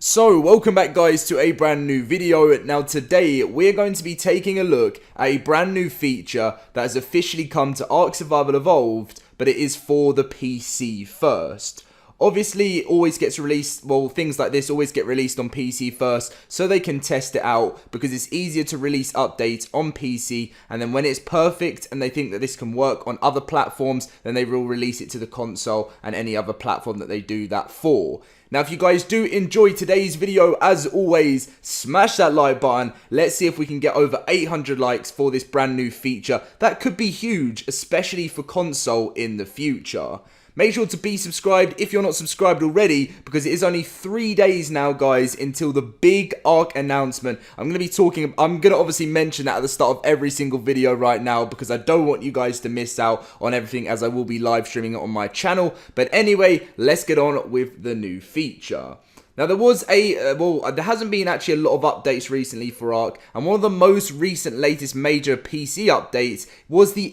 So, welcome back guys to a brand new video. Now today, we're going to be taking a look at a brand new feature that has officially come to ARK Survival Evolved, but it is for the PC first. Obviously, it always gets released, well, things like this always get released on PC first, so they can test it out, because it's easier to release updates on PC, and then when it's perfect, and they think that this can work on other platforms, then they will release it to the console, and any other platform that they do that for. Now, if you guys do enjoy today's video, as always, smash that like button. Let's see if we can get over 800 likes for this brand new feature. That could be huge, especially for console in the future. Make sure to be subscribed if you're not subscribed already, because it is only 3 days now, guys, until the big ARK announcement. I'm going to obviously mention that at the start of every single video right now, because I don't want you guys to miss out on everything, as I will be live streaming it on my channel. But anyway, let's get on with the new feature. Now, there was there hasn't been actually a lot of updates recently for ARK, and one of the most recent, latest major PC updates was the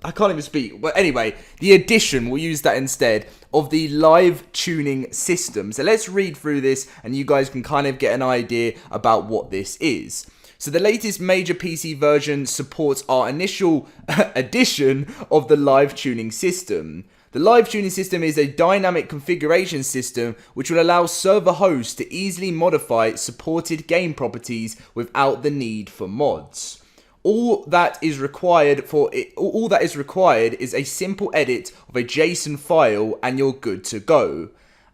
I can't even speak. But anyway, the addition, we'll use that instead, of the live tuning system. So let's read through this and you guys can kind of get an idea about what this is. So the latest major PC version supports our initial addition of the live tuning system. The live tuning system is a dynamic configuration system which will allow server hosts to easily modify supported game properties without the need for mods. All that is required is a simple edit of a JSON file and you're good to go.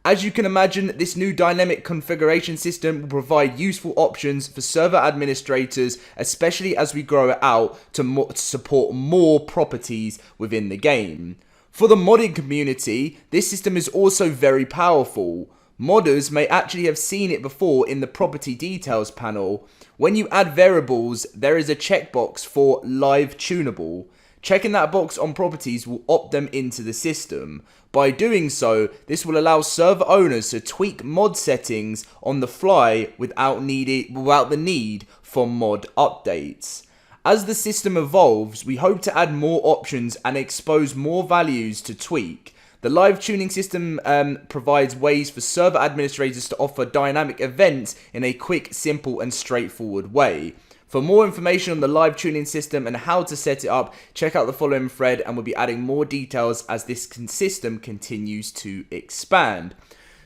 As you can imagine, this new dynamic configuration system will provide useful options for server administrators, especially as we grow it out to support more properties within the game. For the modding community, this system is also very powerful. Modders may actually have seen it before in the property details panel. When you add variables, there is a checkbox for live tunable. Checking that box on properties will opt them into the system. By doing so, this will allow server owners to tweak mod settings on the fly without the need for mod updates. As the system evolves, we hope to add more options and expose more values to tweak. The live tuning system provides ways for server administrators to offer dynamic events in a quick, simple and straightforward way. For more information on the live tuning system and how to set it up, check out the following thread, and we'll be adding more details as this system continues to expand.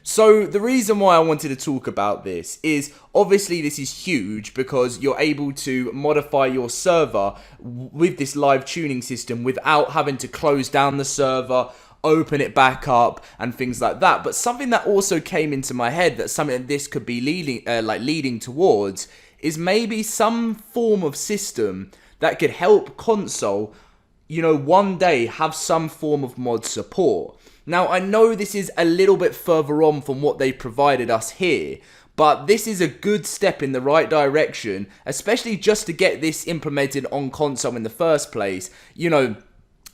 So the reason why I wanted to talk about this is, obviously this is huge because you're able to modify your server with this live tuning system without having to close down the server, open it back up and things like that. But something that also came into my head, that something that this could be leading towards, is maybe some form of system that could help console, one day have some form of mod support. Now, I know this is a little bit further on from what they provided us here, but this is a good step in the right direction, especially just to get this implemented on console in the first place,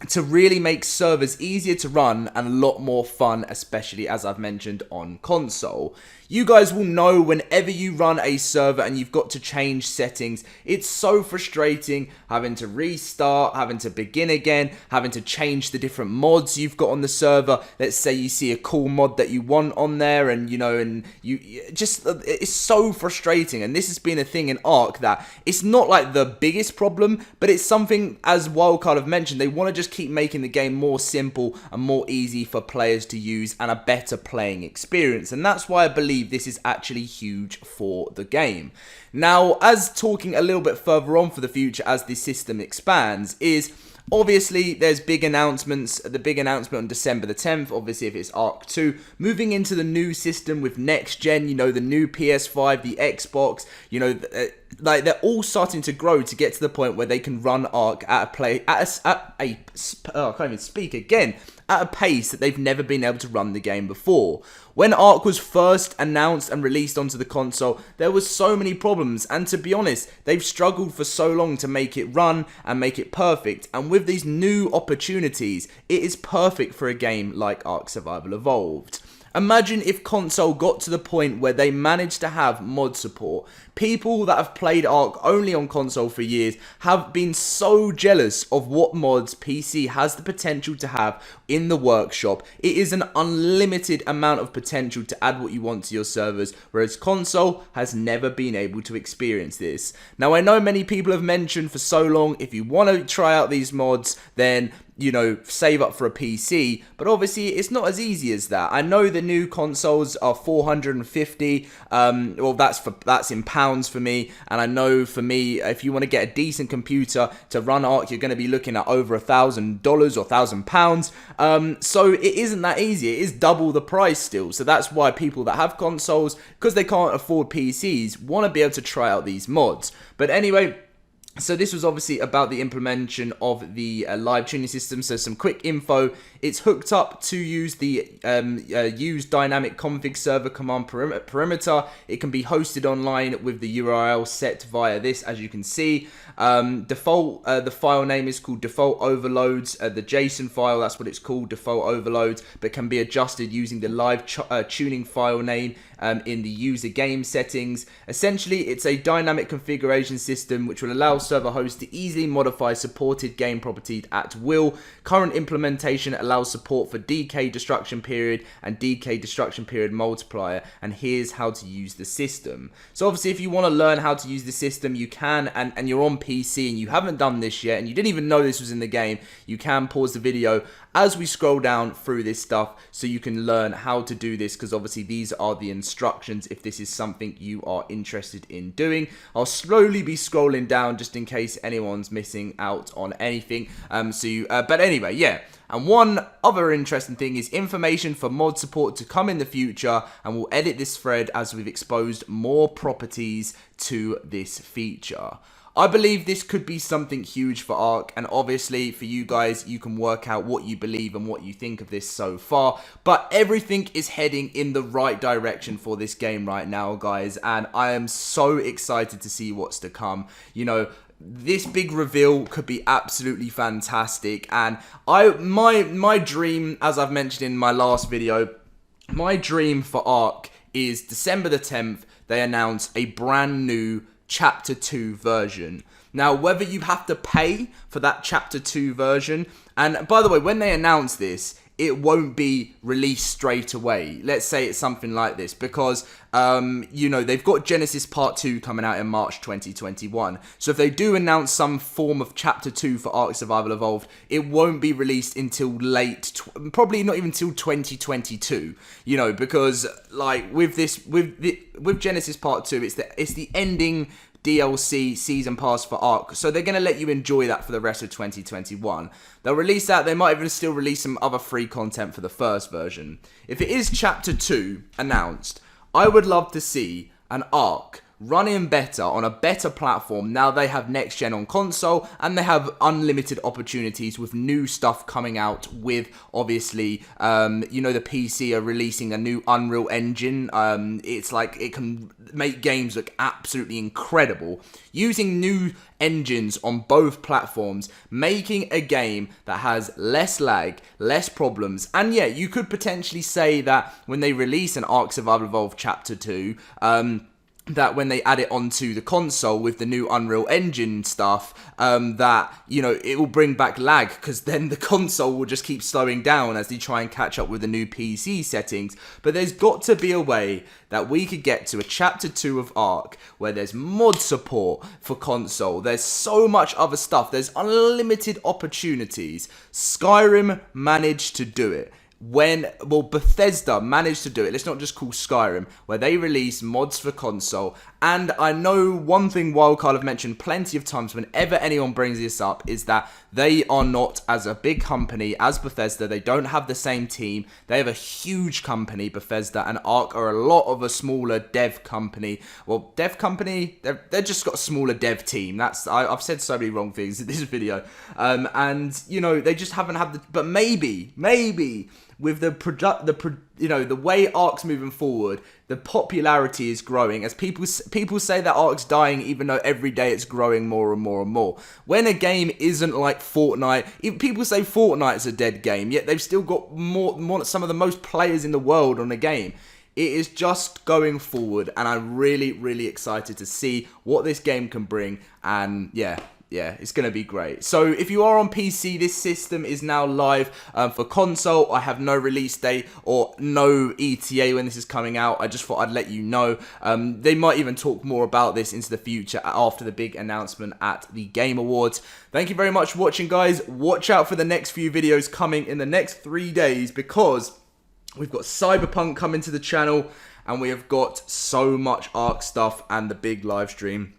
to really make servers easier to run and a lot more fun, especially as I've mentioned on console. You guys will know whenever you run a server and you've got to change settings, it's so frustrating having to restart, having to begin again, having to change the different mods you've got on the server. Let's say you see a cool mod that you want on there and it's so frustrating. And this has been a thing in ARK that it's not like the biggest problem, but it's something, as Wildcard have mentioned, they want to just keep making the game more simple and more easy for players to use and a better playing experience. And that's why I believe this is actually huge for the game. Now, as talking a little bit further on for the future as this system expands, is obviously there's big announcements. The big announcement on December the 10th, obviously, if it's ARK 2, moving into the new system with next gen, the new PS5, the Xbox, they're all starting to grow to get to the point where they can run ARK at a pace that they've never been able to run the game before. When ARK was first announced and released onto the console, there was so many problems, and to be honest, they've struggled for so long to make it run and make it perfect, and with these new opportunities, it is perfect for a game like ARK Survival Evolved. Imagine if console got to the point where they managed to have mod support. People that have played ARK only on console for years have been so jealous of what mods PC has the potential to have in the workshop. It is an unlimited amount of potential to add what you want to your servers, whereas console has never been able to experience this. Now, I know many people have mentioned for so long, if you want to try out these mods, then save up for a PC, but obviously it's not as easy as that. I know the new consoles are 450, well that's in pounds for me, and I know for me, if you want to get a decent computer to run ARK, you're going to be looking at over $1,000 or £1,000, so it isn't that easy. It is double the price still, so that's why people that have consoles, because they can't afford PCs, want to be able to try out these mods. But anyway, so this was obviously about the implementation of the live tuning system. So some quick info. It's hooked up to use the use dynamic config server command perimeter. It can be hosted online with the URL set via this, as you can see. The file name is called default overloads. The JSON file, that's what it's called, default overloads, but can be adjusted using the live tuning file name in the user game settings. Essentially, it's a dynamic configuration system which will allow server hosts to easily modify supported game properties at will. Current implementation allows support for decay destruction period and decay destruction period multiplier, and here's how to use the system. So obviously, if you want to learn how to use the system, you can, and you're on PC and you haven't done this yet and you didn't even know this was in the game, you can pause the video as we scroll down through this stuff so you can learn how to do this, because obviously these are the instructions if this is something you are interested in doing. I'll slowly be scrolling down just in case anyone's missing out on anything. But anyway, yeah. And one other interesting thing is information for mod support to come in the future, and we'll edit this thread as we've exposed more properties to this feature. I believe this could be something huge for ARK, and obviously for you guys, you can work out what you believe and what you think of this so far, but everything is heading in the right direction for this game right now, guys, and I am so excited to see what's to come. This big reveal could be absolutely fantastic, and my dream, as I've mentioned in my last video, my dream for ARK is December the 10th, they announce a brand new Chapter 2 version. Now, whether you have to pay for that Chapter 2 version, and by the way, when they announce this, it won't be released straight away. Let's say it's something like this, because, they've got Genesis Part 2 coming out in March 2021. So if they do announce some form of Chapter 2 for ARK Survival Evolved, it won't be released until probably not even until 2022, because, like, with Genesis Part 2, it's the ending DLC season pass for ARK, so they're going to let you enjoy that for the rest of 2021. They'll release that. They might even still release some other free content for the first version. If it is Chapter 2 announced, I would love to see an ARK running better on a better platform. Now they have next gen on console, and they have unlimited opportunities with new stuff coming out with, obviously, the PC are releasing a new Unreal Engine. It's like it can make games look absolutely incredible using new engines on both platforms, making a game that has less lag, less problems. And yeah, you could potentially say that when they release an ARK Survival Evolved Chapter 2, that when they add it onto the console with the new Unreal Engine stuff, it will bring back lag, because then the console will just keep slowing down as they try and catch up with the new PC settings. But there's got to be a way that we could get to a Chapter 2 of ARK where there's mod support for console. There's so much other stuff. There's unlimited opportunities. Skyrim managed to do it. Bethesda managed to do it. Let's not just call Skyrim, where they release mods for console. And I know one thing Wildcard have mentioned plenty of times whenever anyone brings this up is that they are not as a big company as Bethesda. They don't have the same team. They have a huge company, Bethesda, and ARK are a lot of a smaller dev company. Well, dev company, they've just got a smaller dev team. I've said so many wrong things in this video. They just haven't had but maybe with the way Ark's moving forward, the popularity is growing as people say that Ark's dying, even though every day it's growing more and more and more. When a game isn't like Fortnite, people say Fortnite's a dead game, yet they've still got some of the most players in the world on the game. It is just going forward, and I'm really, really excited to see what this game can bring, and yeah, it's going to be great. So if you are on PC, this system is now live. For console, I have no release date or no ETA when this is coming out. I just thought I'd let you know. They might even talk more about this into the future after the big announcement at the Game Awards. Thank you very much for watching, guys. Watch out for the next few videos coming in the next 3 days, because we've got Cyberpunk coming to the channel, and we have got so much Ark stuff and the big live stream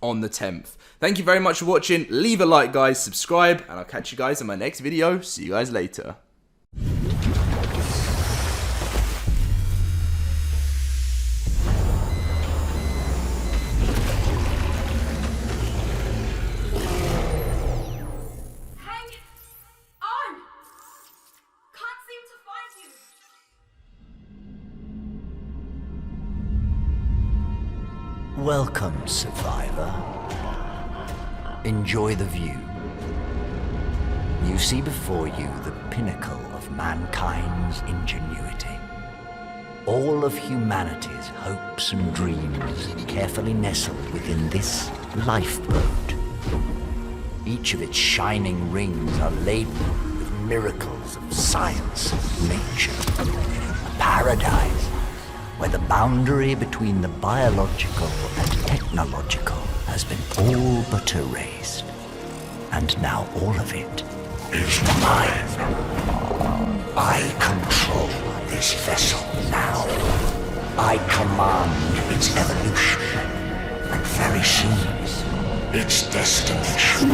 on the 10th. Thank you very much for watching. Leave a like, guys, subscribe, and I'll catch you guys in my next video. See you guys later. Welcome, survivor. Enjoy the view. You see before you the pinnacle of mankind's ingenuity. All of humanity's hopes and dreams carefully nestled within this lifeboat. Each of its shining rings are laden with miracles of science and nature. A paradise where the boundary between the biological and technological has been all but erased. And now all of it is mine. I control this vessel now. I command its evolution, and very soon, its destination.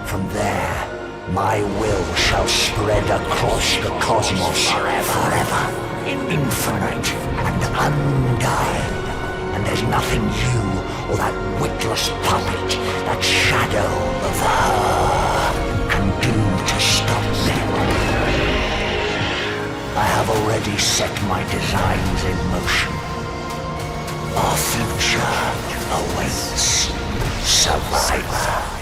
From there, my will shall spread across the cosmos forever, infinite and undying. And there's nothing you or that witless puppet, that shadow of her, can do to stop me. I have already set my designs in motion. Our future awaits, survivor.